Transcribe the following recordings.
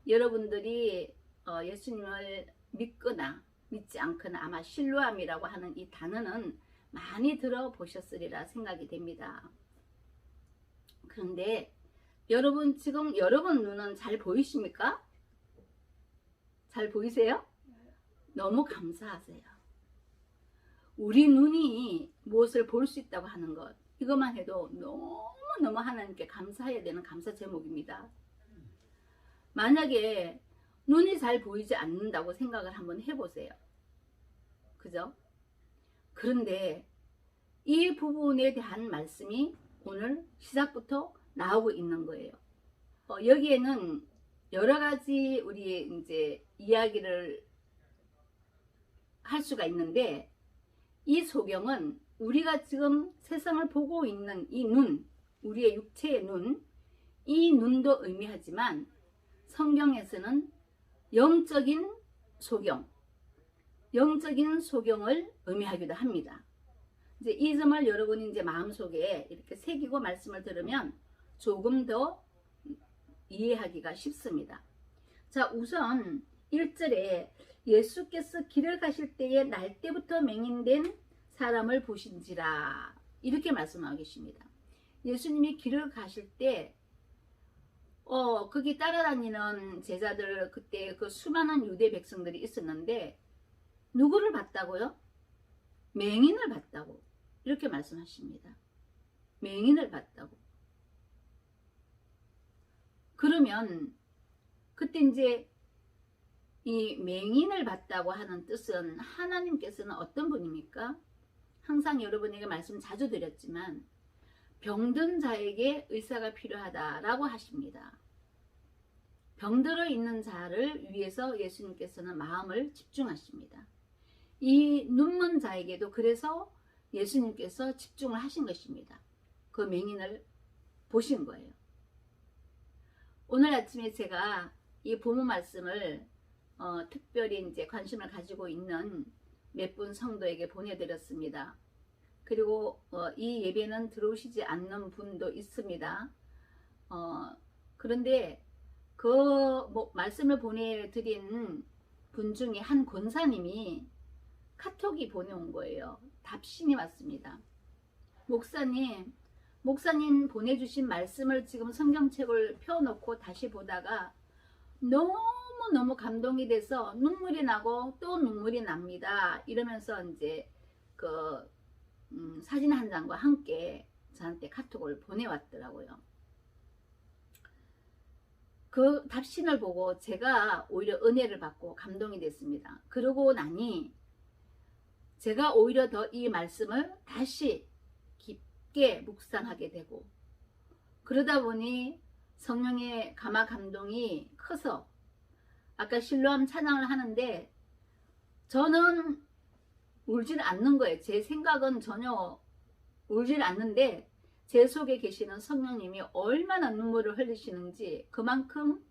여러분들이 예수님을 믿거나 믿지 않거나 아마 신뢰함이라고 하는 이 단어는 많이 들어보셨으리라 생각이 됩니다. 그런데 여러분, 지금 여러분 눈은 잘 보이십니까? 잘 보이세요? 너무 감사하세요. 우리 눈이 무엇을 볼 수 있다고 하는 것, 이것만 해도 너무너무 하나님께 감사해야 되는 감사 제목입니다. 만약에 눈이 잘 보이지 않는다고 생각을 한번 해보세요. 그죠? 그런데 이 부분에 대한 말씀이 오늘 시작부터 나오고 있는 거예요. 여기에는 여러 가지 우리 이제 이야기를 할 수가 있는데, 이 소경은 우리가 지금 세상을 보고 있는 이 눈, 우리의 육체의 눈, 이 눈도 의미하지만 성경에서는 영적인 소경, 영적인 소경을 의미하기도 합니다. 이제 이 점을 여러분이 이제 마음속에 이렇게 새기고 말씀을 들으면 조금 더 이해하기가 쉽습니다. 자, 우선 1절에 예수께서 길을 가실 때에 날 때부터 맹인된 사람을 보신지라, 이렇게 말씀하고 계십니다. 예수님이 길을 가실 때 거기 따라다니는 제자들, 그때 그 수많은 유대 백성들이 있었는데 누구를 봤다고요? 맹인을 봤다고, 이렇게 말씀하십니다. 맹인을 봤다고. 그러면 그때 이제 이 맹인을 봤다고 하는 뜻은 하나님께서는 어떤 분입니까? 항상 여러분에게 말씀 자주 드렸지만 병든 자에게 의사가 필요하다라고 하십니다. 병들어 있는 자를 위해서 예수님께서는 마음을 집중하십니다. 이 눈먼 자에게도 그래서 예수님께서 집중을 하신 것입니다. 그 맹인을 보신 거예요. 오늘 아침에 제가 이 본문 말씀을 특별히 이제 관심을 가지고 있는 몇 분 성도에게 보내드렸습니다. 그리고 이 예배는 들어오시지 않는 분도 있습니다. 그런데 그 말씀을 보내드린 분 중에 한 권사님이 카톡이 보내온 거예요. 답신이 왔습니다. 목사님 보내주신 말씀을 지금 성경책을 펴놓고 다시 보다가 너무너무 감동이 돼서 눈물이 나고 또 눈물이 납니다. 이러면서 이제 그 사진 한 장과 함께 저한테 카톡을 보내왔더라고요. 그 답신을 보고 제가 오히려 은혜를 받고 감동이 됐습니다. 그러고 나니 제가 오히려 더 이 말씀을 다시 깊게 묵상하게 되고, 그러다 보니 성령의 감화 감동이 커서 아까 실로암 찬양을 하는데 저는 울질 않는 거예요. 제 생각은 전혀 울질 않는데 제 속에 계시는 성령님이 얼마나 눈물을 흘리시는지, 그만큼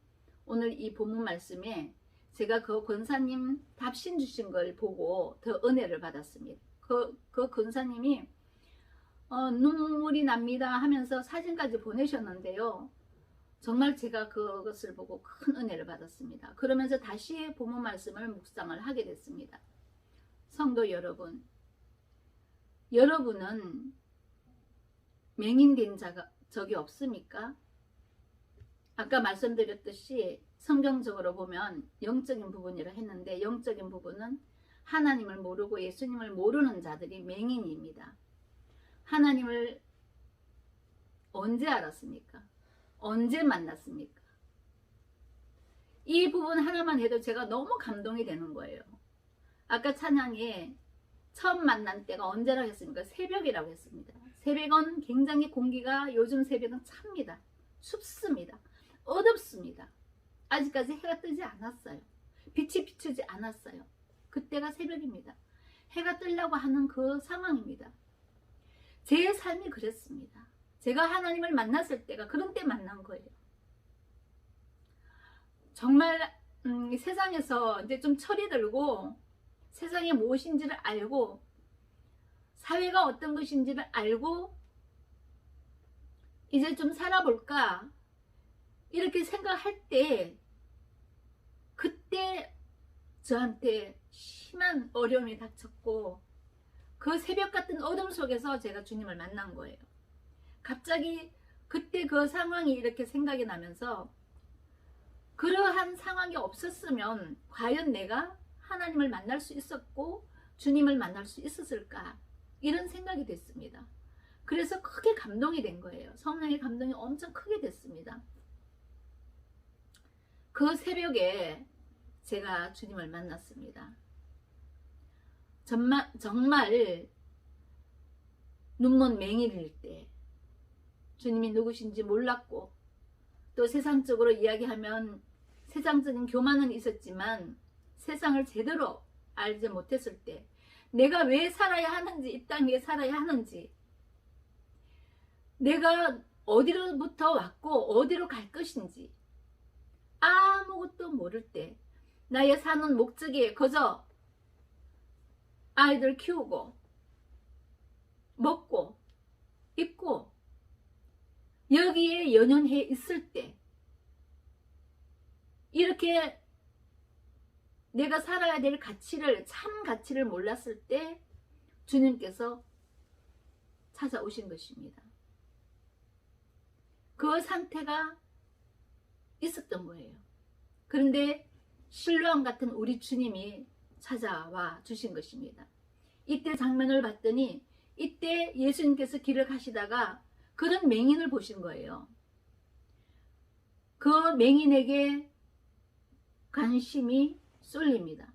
오늘 이 본문 말씀에 제가 그 권사님 답신 주신 걸 보고 더 은혜를 받았습니다. 그 권사님이 눈물이 납니다 하면서 사진까지 보내셨는데요. 정말 제가 그것을 보고 큰 은혜를 받았습니다. 그러면서 다시 본문 말씀을 묵상을 하게 됐습니다. 성도 여러분, 여러분은 맹인된 적이 없습니까? 아까 말씀드렸듯이 성경적으로 보면 영적인 부분이라 했는데, 영적인 부분은 하나님을 모르고 예수님을 모르는 자들이 맹인입니다. 하나님을 언제 알았습니까? 언제 만났습니까? 이 부분 하나만 해도 제가 너무 감동이 되는 거예요. 아까 찬양에 처음 만난 때가 언제라고 했습니까? 새벽이라고 했습니다. 새벽은 굉장히 공기가, 요즘 새벽은 찹니다. 춥습니다. 어둡습니다. 아직까지 해가 뜨지 않았어요. 빛이 비추지 않았어요. 그때가 새벽입니다. 해가 뜨려고 하는 그 상황입니다. 제 삶이 그랬습니다. 제가 하나님을 만났을 때가 그런 때 만난 거예요. 정말 세상에서 이제 좀 철이 들고 세상이 무엇인지를 알고 사회가 어떤 것인지를 알고 이제 좀 살아볼까 이렇게 생각할 때 저한테 심한 어려움이 닥쳤고 그 새벽 같은 어둠 속에서 제가 주님을 만난 거예요. 갑자기 그때 그 상황이 이렇게 생각이 나면서 그러한 상황이 없었으면 과연 내가 하나님을 만날 수 있었고 주님을 만날 수 있었을까, 이런 생각이 됐습니다. 그래서 크게 감동이 된 거예요. 성령의 감동이 엄청 크게 됐습니다. 그 새벽에 제가 주님을 만났습니다. 정말 눈먼 맹인일 때 주님이 누구신지 몰랐고, 또 세상적으로 이야기하면 세상적인 교만은 있었지만 세상을 제대로 알지 못했을 때, 내가 왜 살아야 하는지, 이 땅에 살아야 하는지, 내가 어디로부터 왔고 어디로 갈 것인지 아무것도 모를 때, 나의 사는 목적이 그저 아이들 키우고 먹고 입고 여기에 연연해 있을 때, 이렇게 내가 살아야 될 가치를, 참 가치를 몰랐을 때 주님께서 찾아오신 것입니다. 그 상태가 있었던 거예요. 그런데 실로암 같은 우리 주님이 찾아와 주신 것입니다. 이때 장면을 봤더니 이때 예수님께서 길을 가시다가 그런 맹인을 보신 거예요. 그 맹인에게 관심이 쏠립니다.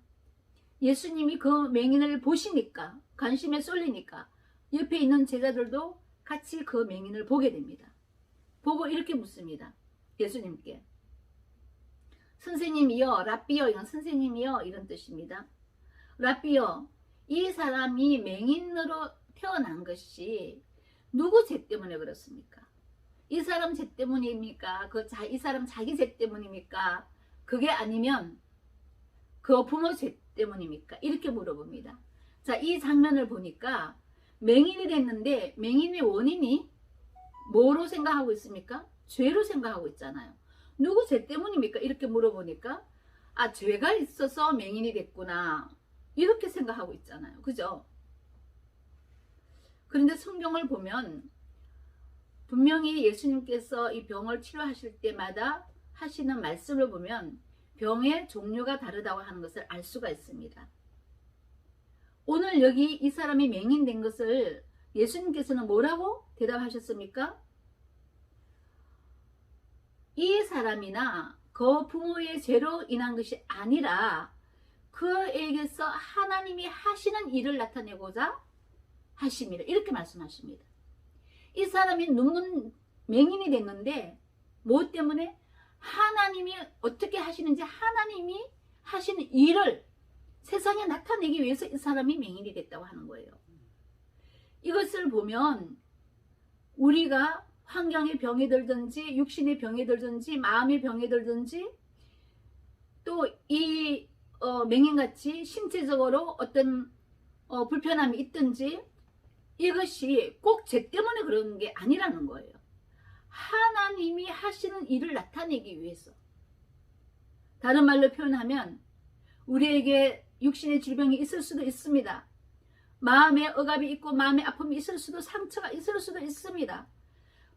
예수님이 그 맹인을 보시니까, 관심에 쏠리니까 옆에 있는 제자들도 같이 그 맹인을 보게 됩니다. 보고 이렇게 묻습니다. 예수님께. 선생님이여, 랍비여, 이건 선생님이여, 이런 뜻입니다. 랍비여, 이 사람이 맹인으로 태어난 것이 누구 죄 때문에 그렇습니까? 이 사람 죄 때문입니까? 이 사람 자기 죄 때문입니까? 그게 아니면 그 부모 죄 때문입니까? 이렇게 물어봅니다. 자, 이 장면을 보니까 맹인이 됐는데 맹인의 원인이 뭐로 생각하고 있습니까? 죄로 생각하고 있잖아요. 누구 죄 때문입니까? 이렇게 물어보니까 아, 죄가 있어서 맹인이 됐구나, 이렇게 생각하고 있잖아요. 그죠? 그런데 성경을 보면 분명히 예수님께서 이 병을 치료하실 때마다 하시는 말씀을 보면 병의 종류가 다르다고 하는 것을 알 수가 있습니다. 오늘 여기 이 사람이 맹인된 것을 예수님께서는 뭐라고 대답하셨습니까? 이 사람이나 그 부모의 죄로 인한 것이 아니라 그에게서 하나님이 하시는 일을 나타내고자 하심이라, 이렇게 말씀하십니다. 이 사람이 눈먼 맹인이 됐는데 뭐 때문에? 하나님이 어떻게 하시는지, 하나님이 하시는 일을 세상에 나타내기 위해서 이 사람이 맹인이 됐다고 하는 거예요. 이것을 보면 우리가 환경의 병이 들든지 육신의 병이 들든지 마음의 병이 들든지 또 이 맹인같이 신체적으로 어떤 불편함이 있든지 이것이 꼭 죄 때문에 그런 게 아니라는 거예요. 하나님이 하시는 일을 나타내기 위해서. 다른 말로 표현하면 우리에게 육신의 질병이 있을 수도 있습니다. 마음에 억압이 있고 마음의 아픔이 있을 수도, 상처가 있을 수도 있습니다.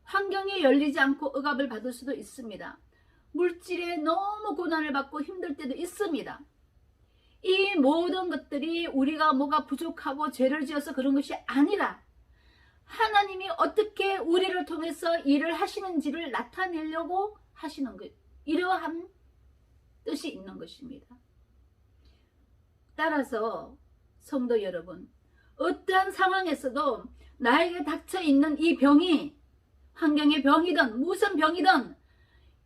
환경에 열리지 않고 억압을 받을 수도 있습니다. 물질에 너무 고난을 받고 힘들 때도 있습니다. 이 모든 것들이 우리가 뭐가 부족하고 죄를 지어서 그런 것이 아니라 하나님이 어떻게 우리를 통해서 일을 하시는지를 나타내려고 하시는 것, 이러한 뜻이 있는 것입니다. 따라서 성도 여러분, 어떠한 상황에서도 나에게 닥쳐있는 이 병이 환경의 병이든 무슨 병이든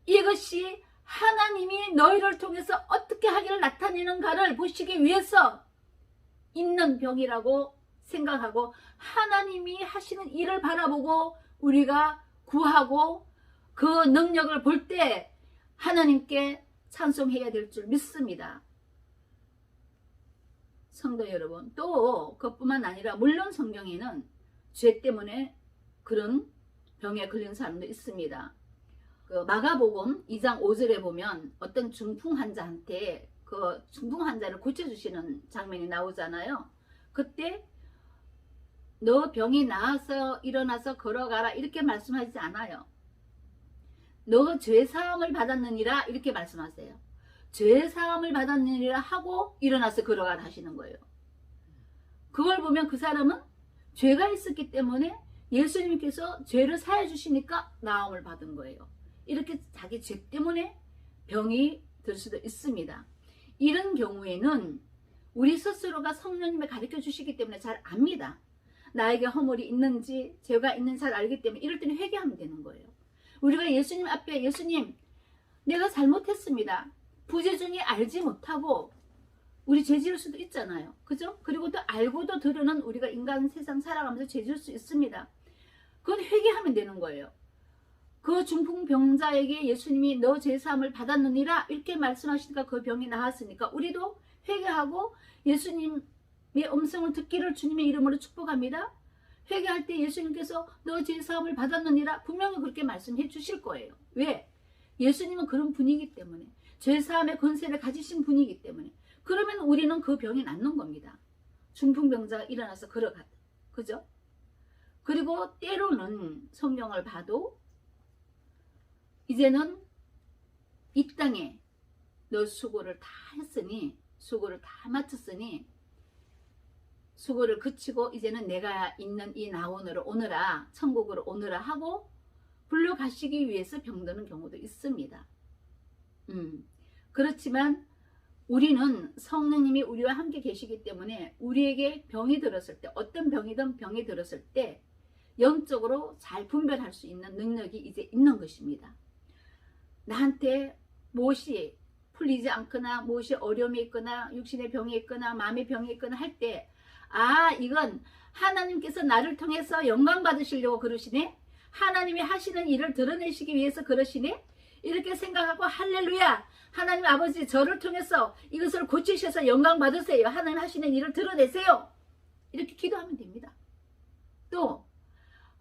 이것이 하나님이 너희를 통해서 어떻게 하기를 나타내는가를 보시기 위해서 있는 병이라고 생각하고 하나님이 하시는 일을 바라보고 우리가 구하고 그 능력을 볼 때 하나님께 찬송해야 될 줄 믿습니다. 성도 여러분, 또 그것뿐만 아니라 물론 성경에는 죄 때문에 그런 병에 걸린 사람도 있습니다. 그 마가복음 2장 5절에 보면 어떤 중풍 환자한테 그 중풍 환자를 고쳐주시는 장면이 나오잖아요. 그때 너 병이 나아서 일어나서 걸어가라 이렇게 말씀하지 않아요. 너 죄사함을 받았느니라 이렇게 말씀하세요. 죄사함을 받았느니라 하고 일어나서 걸어가라 하시는 거예요. 그걸 보면 그 사람은 죄가 있었기 때문에 예수님께서 죄를 사해 주시니까 나음을 받은 거예요. 이렇게 자기 죄 때문에 병이 들 수도 있습니다. 이런 경우에는 우리 스스로가 성령님을 가르쳐 주시기 때문에 잘 압니다. 나에게 허물이 있는지 죄가 있는지 잘 알기 때문에 이럴 때는 회개하면 되는 거예요. 우리가 예수님 앞에 예수님 내가 잘못했습니다. 부재중에 알지 못하고 우리 죄 지을 수도 있잖아요. 그죠? 그리고 또 알고도 들으는 우리가 인간 세상 살아가면서 죄 지을 수 있습니다. 그건 회개하면 되는 거예요. 그 중풍병자에게 예수님이 너 죄사함을 받았느니라 이렇게 말씀하시니까 그 병이 나았으니까 우리도 회개하고 예수님의 음성을 듣기를 주님의 이름으로 축복합니다. 회개할 때 예수님께서 너 죄사함을 받았느니라 분명히 그렇게 말씀해 주실 거예요. 왜? 예수님은 그런 분이기 때문에 죄사함의 권세를 가지신 분이기 때문에 그러면 우리는 그 병이 낫는 겁니다. 중풍병자가 일어나서 걸어가다. 그죠? 그리고 때로는 성경을 봐도 이제는 이 땅에 너 수고를 다 했으니 수고를 다 마쳤으니 수고를 그치고 이제는 내가 있는 이 나원으로 오너라 천국으로 오너라 하고 불러가시기 위해서 병드는 경우도 있습니다. 그렇지만 우리는 성령님이 우리와 함께 계시기 때문에 우리에게 병이 들었을 때 어떤 병이든 병이 들었을 때 영적으로 잘 분별할 수 있는 능력이 이제 있는 것입니다. 나한테 무엇이 풀리지 않거나 무엇이 어려움이 있거나 육신의 병이 있거나 마음의 병이 있거나 할 때 아 이건 하나님께서 나를 통해서 영광 받으시려고 그러시네. 하나님이 하시는 일을 드러내시기 위해서 그러시네. 이렇게 생각하고 할렐루야 하나님 아버지 저를 통해서 이것을 고치셔서 영광 받으세요. 하나님 하시는 일을 드러내세요. 이렇게 기도하면 됩니다. 또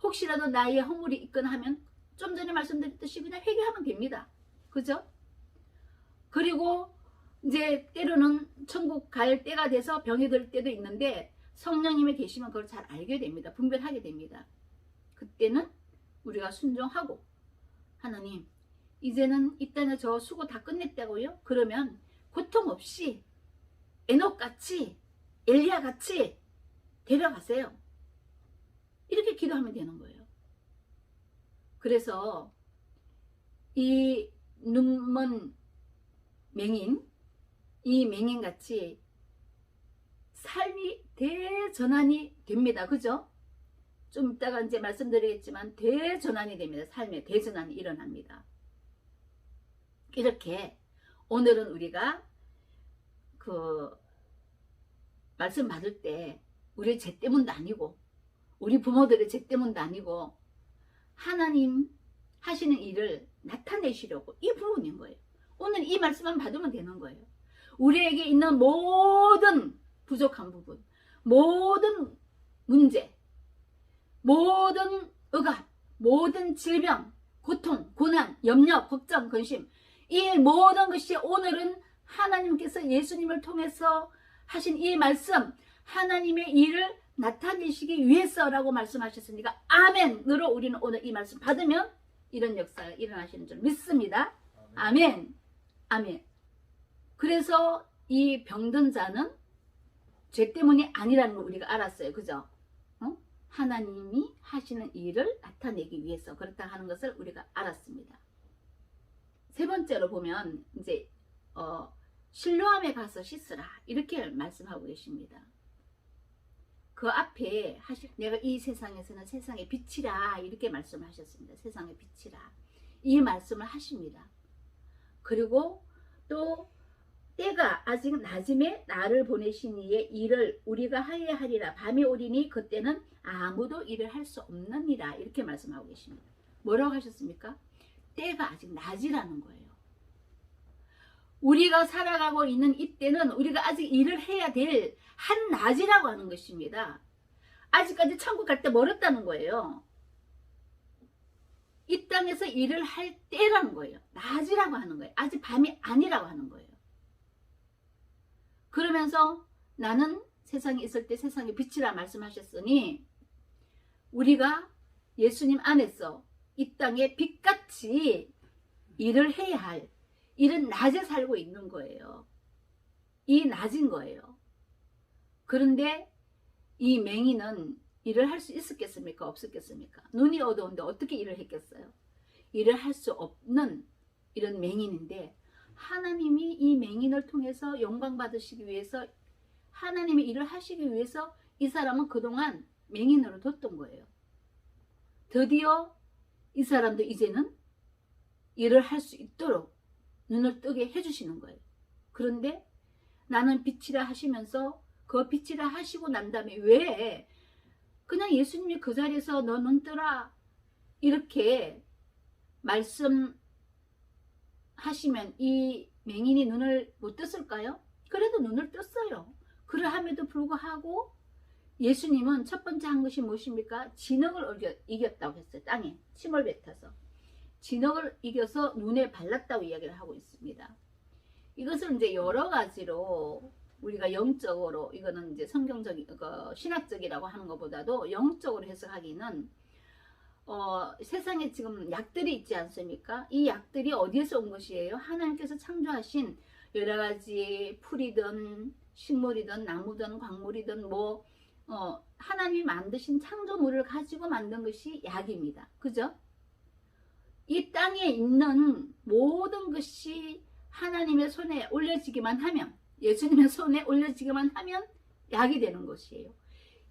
혹시라도 나의 허물이 있거나 하면 좀 전에 말씀드렸듯이 그냥 회개하면 됩니다. 그죠? 그리고 이제 때로는 천국 갈 때가 돼서 병이 들 때도 있는데 성령님이 계시면 그걸 잘 알게 됩니다. 분별하게 됩니다. 그때는 우리가 순종하고 하나님 이제는 이 땅에 저 수고 다 끝냈다고요? 그러면 고통 없이 에녹같이 엘리야같이 데려가세요. 이렇게 기도하면 되는 거예요. 그래서 이 눈먼 맹인 이 맹인같이 삶이 대전환이 됩니다. 그죠? 좀 이따가 이제 말씀드리겠지만 대전환이 됩니다. 삶의 대전환이 일어납니다. 이렇게 오늘은 우리가 그 말씀 받을 때 우리 죄 때문도 아니고 우리 부모들의 죄 때문도 아니고 하나님 하시는 일을 나타내시려고 이 부분인 거예요. 오늘 이 말씀만 받으면 되는 거예요. 우리에게 있는 모든 부족한 부분, 모든 문제, 모든 억압, 모든 질병, 고통, 고난, 염려, 걱정, 근심 이 모든 것이 오늘은 하나님께서 예수님을 통해서 하신 이 말씀 하나님의 일을 나타내시기 위해서라고 말씀하셨으니까 아멘으로 우리는 오늘 이 말씀 받으면 이런 역사가 일어나시는 줄 믿습니다. 아멘. 아멘. 그래서 이 병든 자는 죄 때문이 아니라는 걸 우리가 알았어요. 그죠? 하나님이 하시는 일을 나타내기 위해서 그렇다 하는 것을 우리가 알았습니다. 세 번째로 보면 이제 실로암에 가서 씻으라 이렇게 말씀하고 계십니다. 그 앞에 내가 이 세상에서는 세상의 빛이라 이렇게 말씀하셨습니다. 세상의 빛이라 이 말씀을 하십니다. 그리고 또 때가 아직 낮음에 나를 보내신 이의 일을 우리가 하여야 하리라. 밤이 오리니 그때는 아무도 일을 할 수 없느니라 이렇게 말씀하고 계십니다. 뭐라고 하셨습니까? 때가 아직 낮이라는 거예요. 우리가 살아가고 있는 이때는 우리가 아직 일을 해야 될 한낮이라고 하는 것입니다. 아직까지 천국 갈 때 멀었다는 거예요. 이 땅에서 일을 할 때라는 거예요. 낮이라고 하는 거예요. 아직 밤이 아니라고 하는 거예요. 그러면서 나는 세상에 있을 때 세상의 빛이라 말씀하셨으니 우리가 예수님 안에서 이 땅에 빛같이 일을 해야 할 이런 낮에 살고 있는 거예요. 이 낮인 거예요. 그런데 이 맹인은 일을 할 수 있었겠습니까? 없었겠습니까? 눈이 어두운데 어떻게 일을 했겠어요? 일을 할 수 없는 이런 맹인인데 하나님이 이 맹인을 통해서 영광 받으시기 위해서 하나님이 일을 하시기 위해서 이 사람은 그동안 맹인으로 뒀던 거예요. 드디어 이 사람도 이제는 일을 할 수 있도록 눈을 뜨게 해주시는 거예요. 그런데 나는 빛이라 하시면서 그 빛이라 하시고 난 다음에 왜 그냥 예수님이 그 자리에서 너 눈 뜨라 이렇게 말씀하시면 이 맹인이 눈을 못 떴을까요? 그래도 눈을 떴어요. 그러함에도 불구하고 예수님은 첫 번째 한 것이 무엇입니까? 진흙을 이겼다고 했어요. 땅에 침을 뱉어서 진흙을 이겨서 눈에 발랐다고 이야기를 하고 있습니다. 이것을 이제 여러 가지로 우리가 영적으로 이거는 이제 성경적인 신학적이라고 하는 것보다도 영적으로 해석하기는 세상에 지금 약들이 있지 않습니까? 이 약들이 어디에서 온 것이에요? 하나님께서 창조하신 여러 가지 풀이든 식물이든 나무든 광물이든 하나님이 만드신 창조물을 가지고 만든 것이 약입니다. 그죠? 이 땅에 있는 모든 것이 하나님의 손에 올려지기만 하면 예수님의 손에 올려지기만 하면 약이 되는 것이에요.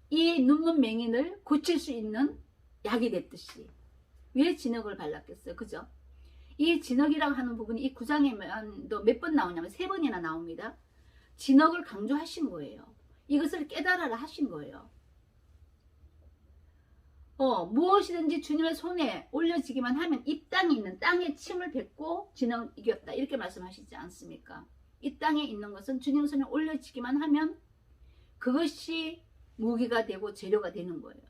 이 눈먼 맹인을 고칠 수 있는 약이 됐듯이 왜 진흙을 발랐겠어요? 그죠? 이 진흙이라고 하는 부분이 이 9장에도 몇 번 나오냐면 3번이나 나옵니다. 진흙을 강조하신 거예요. 이것을 깨달아라 하신 거예요. 무엇이든지 주님의 손에 올려지기만 하면 이 땅에 있는 땅에 침을 뱉고 진흙을 이겼다 이렇게 말씀하시지 않습니까? 이 땅에 있는 것은 주님 손에 올려지기만 하면 그것이 무기가 되고 재료가 되는 거예요.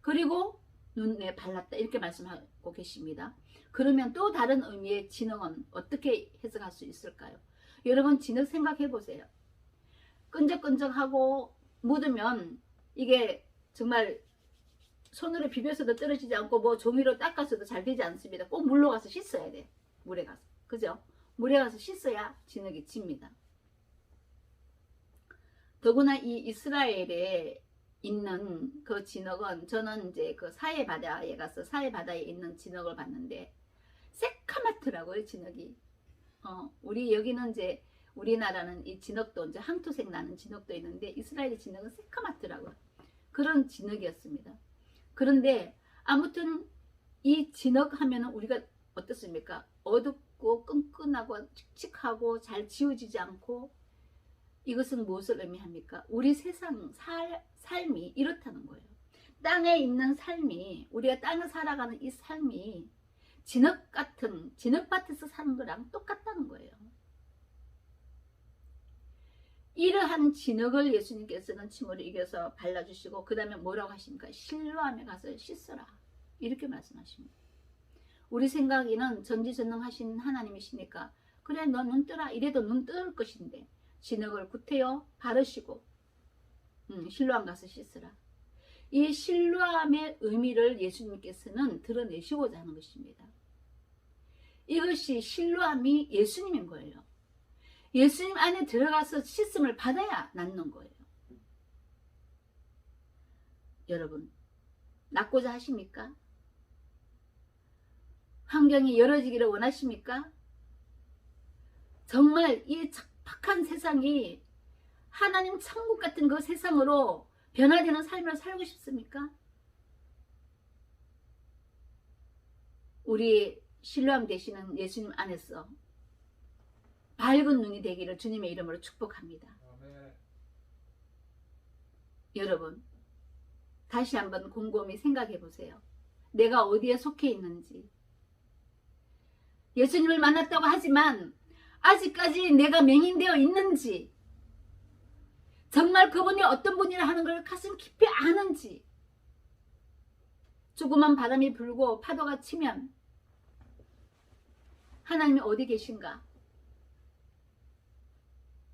그리고 눈에 발랐다 이렇게 말씀하고 계십니다. 그러면 또 다른 의미의 진흙은 어떻게 해석할 수 있을까요? 여러분 진흙 생각해 보세요. 끈적끈적하고 묻으면 이게 정말 손으로 비벼서도 떨어지지 않고 종이로 닦아서도 잘 되지 않습니다. 꼭 물로 가서 씻어야 돼. 물에 가서. 그죠? 물에 가서 씻어야 진흙이 집니다. 더구나 이 이스라엘에 있는 그 진흙은 저는 이제 그 사해 바다에 가서 사해 바다에 있는 진흙을 봤는데 새카맣더라고요. 진흙이. 우리 여기는 이제 우리나라는 이 진흙도 이제 항토색 나는 진흙도 있는데 이스라엘의 진흙은 새카맣더라고요. 그런 진흙이었습니다. 그런데 아무튼 이 진흙 하면은 우리가 어떻습니까? 어둡고 끈끈하고 칙칙하고 잘 지워지지 않고 이것은 무엇을 의미합니까? 우리 세상 삶이 이렇다는 거예요. 땅에 있는 삶이 우리가 땅을 살아가는 이 삶이 진흙 같은 진흙밭에서 사는 거랑 똑같다는 거예요. 이러한 진흙을 예수님께서는 침으로 이겨서 발라주시고 그 다음에 뭐라고 하십니까? 실로암에 가서 씻어라 이렇게 말씀하십니다. 우리 생각에는 전지전능하신 하나님이시니까 그래 너 눈 뜨라 이래도 눈 뜰 것인데 진흙을 구태여 바르시고 실로암 가서 씻으라. 이 실로암의 의미를 예수님께서는 드러내시고자 하는 것입니다. 이것이 실로암이 예수님인 거예요. 예수님 안에 들어가서 씻음을 받아야 낫는 거예요. 여러분 낫고자 하십니까? 환경이 열어지기를 원하십니까? 정말 이 척박한 세상이 하나님 천국 같은 그 세상으로 변화되는 삶을 살고 싶습니까? 우리 실로암 되시는 예수님 안에서 밝은 눈이 되기를 주님의 이름으로 축복합니다. 아멘. 여러분 다시 한번 곰곰이 생각해 보세요. 내가 어디에 속해 있는지. 예수님을 만났다고 하지만 아직까지 내가 맹인되어 있는지, 정말 그분이 어떤 분이라 하는 걸 가슴 깊이 아는지. 조그만 바람이 불고 파도가 치면 하나님이 어디 계신가?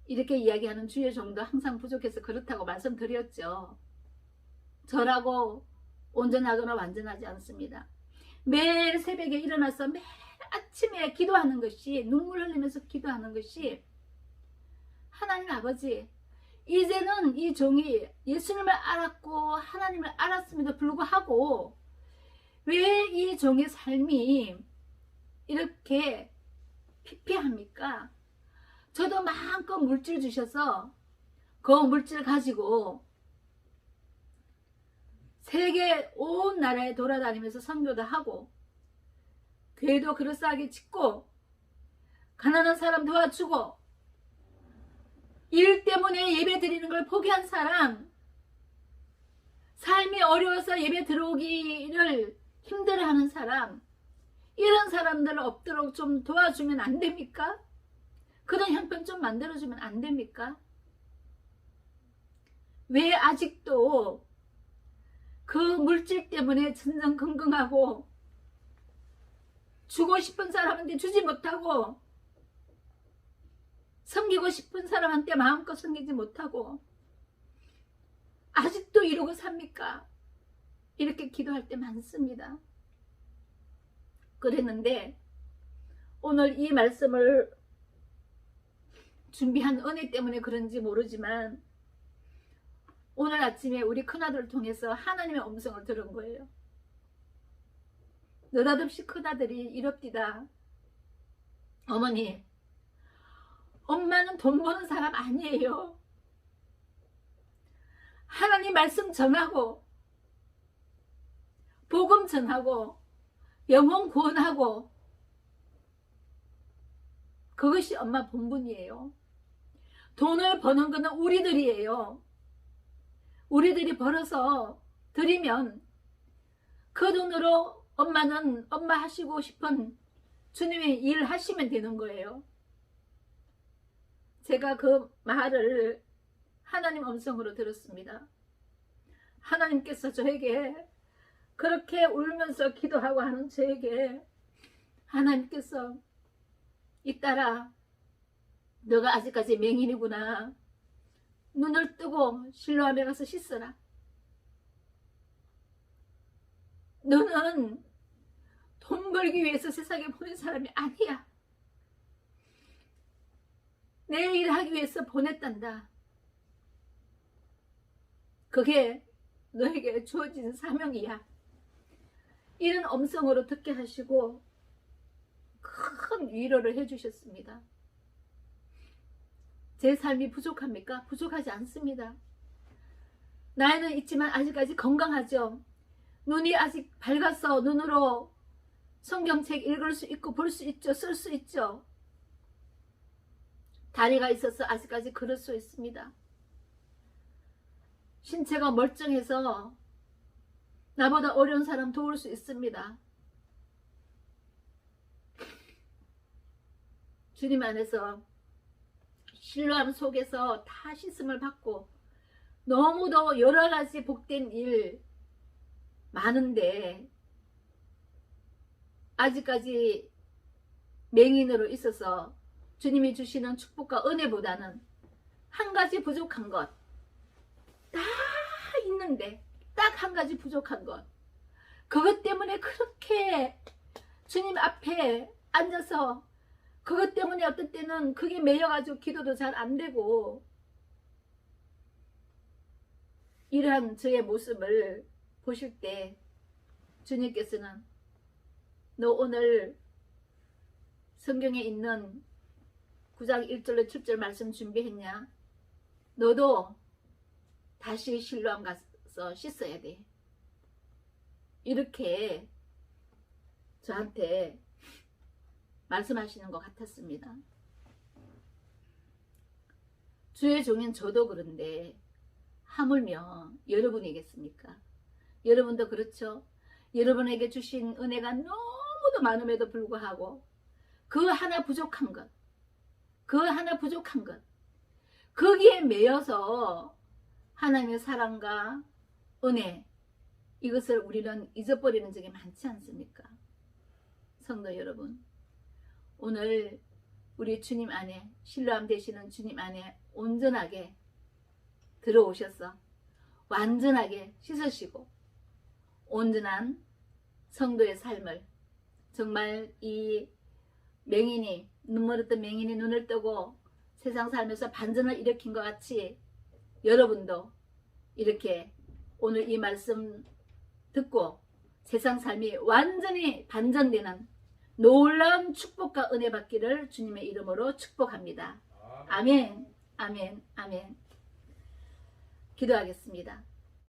이렇게 이야기하는 주의 종도 항상 부족해서 그렇다고 말씀드렸죠. 저라고 온전하거나 완전하지 않습니다. 매일 새벽에 일어나서 매일 아침에 기도하는 것이, 눈물 흘리면서 기도하는 것이, 하나님 아버지, 이제는 이 종이 예수님을 알았고 하나님을 알았음에도 불구하고 왜 이 종의 삶이 이렇게 피폐합니까? 저도 마음껏 물질 주셔서 그 물질 가지고 세계 온 나라에 돌아다니면서 선교도 하고 교회도 그럴싸하게 짓고 가난한 사람 도와주고 일 때문에 예배 드리는 걸 포기한 사람, 삶이 어려워서 예배 들어오기를 힘들어하는 사람, 이런 사람들 없도록 좀 도와주면 안 됩니까? 그런 형편 좀 만들어주면 안 됩니까? 왜 아직도 그 물질 때문에 전전긍긍하고 주고 싶은 사람한테 주지 못하고 섬기고 싶은 사람한테 마음껏 섬기지 못하고 아직도 이러고 삽니까? 이렇게 기도할 때 많습니다. 그랬는데 오늘 이 말씀을 준비한 은혜 때문에 그런지 모르지만 오늘 아침에 우리 큰아들을 통해서 하나님의 음성을 들은 거예요. 느닷없이 큰아들이 이럽디다. 어머니, 엄마는 돈 버는 사람 아니에요. 하나님 말씀 전하고 복음 전하고 영혼 구원하고 그것이 엄마 본분이에요. 돈을 버는 거는 우리들이에요. 우리들이 벌어서 드리면 그 돈으로 엄마는 엄마 하시고 싶은 주님의 일 하시면 되는 거예요. 제가 그 말을 하나님 음성으로 들었습니다. 하나님께서 저에게 그렇게 울면서 기도하고 하는 저에게 하나님께서 이 딸아, 너가 아직까지 맹인이구나. 눈을 뜨고 실로암에 가서 씻어라. 너는 돈 벌기 위해서 세상에 보낸 사람이 아니야. 내 일을 하기 위해서 보냈단다. 그게 너에게 주어진 사명이야. 이런 음성으로 듣게 하시고 큰 위로를 해주셨습니다. 제 삶이 부족합니까? 부족하지 않습니다. 나이는 있지만 아직까지 건강하죠. 눈이 아직 밝아서 눈으로 성경책 읽을 수 있고 볼 수 있죠. 쓸 수 있죠. 다리가 있어서 아직까지 걸을 수 있습니다. 신체가 멀쩡해서 나보다 어려운 사람 도울 수 있습니다. 주님 안에서 신뢰함 속에서 다 씻음을 받고 너무도 여러 가지 복된 일 많은데 아직까지 맹인으로 있어서 주님이 주시는 축복과 은혜보다는 한 가지 부족한 것, 다 있는데 딱 한 가지 부족한 것, 그것 때문에 그렇게 주님 앞에 앉아서 그것 때문에 어떤 때는 그게 매여가지고 기도도 잘 안 되고 이러한 저의 모습을 보실 때 주님께서는 너 오늘 성경에 있는 9장 1절로 7절 말씀 준비했냐? 너도 다시 실로암 가서 씻어야 돼. 이렇게 저한테 말씀하시는 것 같았습니다. 주의 종인 저도 그런데 하물며 여러분이겠습니까? 여러분도 그렇죠? 여러분에게 주신 은혜가 너무도 많음에도 불구하고 그 하나 부족한 것, 그 하나 부족한 것, 거기에 매여서 하나님의 사랑과 은혜, 이것을 우리는 잊어버리는 적이 많지 않습니까? 성도 여러분, 오늘 우리 주님 안에, 신뢰함 되시는 주님 안에 온전하게 들어오셔서 완전하게 씻으시고 온전한 성도의 삶을, 정말 이 맹인이, 눈물 흘렸던 맹인이 눈을 뜨고 세상 살면서 반전을 일으킨 것 같이 여러분도 이렇게 오늘 이 말씀 듣고 세상 삶이 완전히 반전되는 놀라운 축복과 은혜 받기를 주님의 이름으로 축복합니다. 아멘, 아멘, 아멘. 기도하겠습니다.